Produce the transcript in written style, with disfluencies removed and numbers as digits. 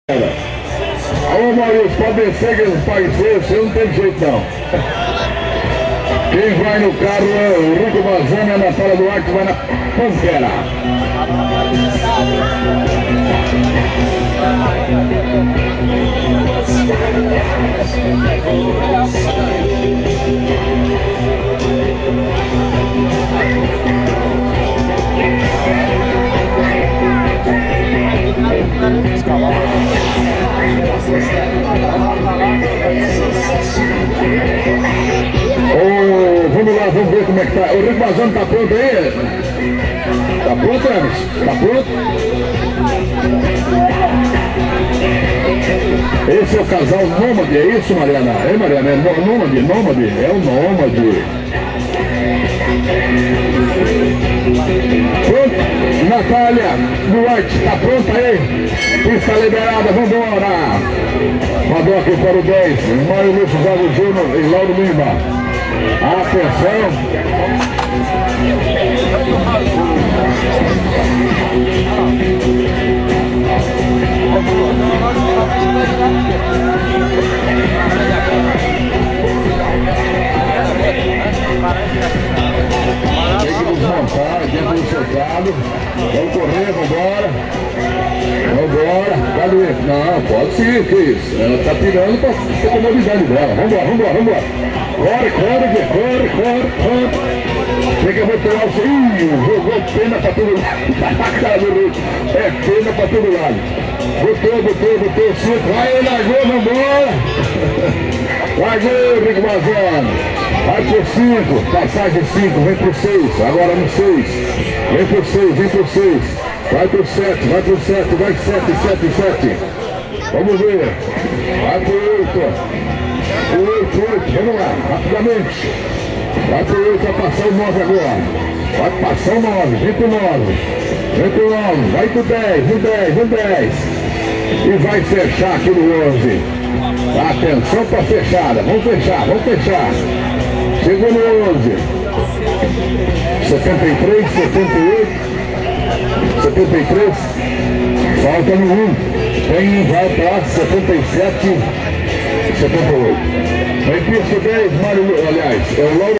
Ô Maurício, pode descer que eles pagam você não tem jeito não. Quem vai no carro é o Rico Bazani, a Natália Duarte vai na Pantera. Vamos lá, vamos ver como é que tá. O Rico Bazani tá pronto aí? Tá pronto, Emerson? Tá pronto? Esse é o casal Nômade, é isso, Mariana? É, Mariana? É Nômade? Nômade? É o Nômade. Pronto? Natália Duarte, tá pronta aí? Pista liberada, vambora! Mandou aqui para o 10, Mário Luiz Zago Júnior e Lauro Lima. Atenção! Tem que desmontar dentro do cercado. Vamos correr, vambora. Vambora. Cadê? Não, pode sim, que isso. Ela tá tirando pra ter comodidade dela. Vambora, vambora, vambora. Corre, corre, corre, corre, corre. Tem que botar o filho. Jogou pena pra todo lado. É pena pra todo lado. Botou o cinto. Vai, ele largou, vambora. Largou, Rico Bazani. Vai pro 5, passagem 5, vem pro 6, agora no 6. Vem pro 6, vem pro 6. Vai pro 7, vai pro 7, vai 7. Vamos ver. Vai pro 8, vamos lá, rapidamente. Vai pro 8, vai passar o 9 agora. Vai passar o 9, vem pro 9. Vem pro 9, vai pro 10, vem 10, vem 10. E vai fechar aqui no 11. Atenção pra fechada, vamos fechar. Chegou no 11. 73, 78. 73. Falta no 1. Vai pra 77, 78. Vem pista 10, Mário, aliás, é o Lauro.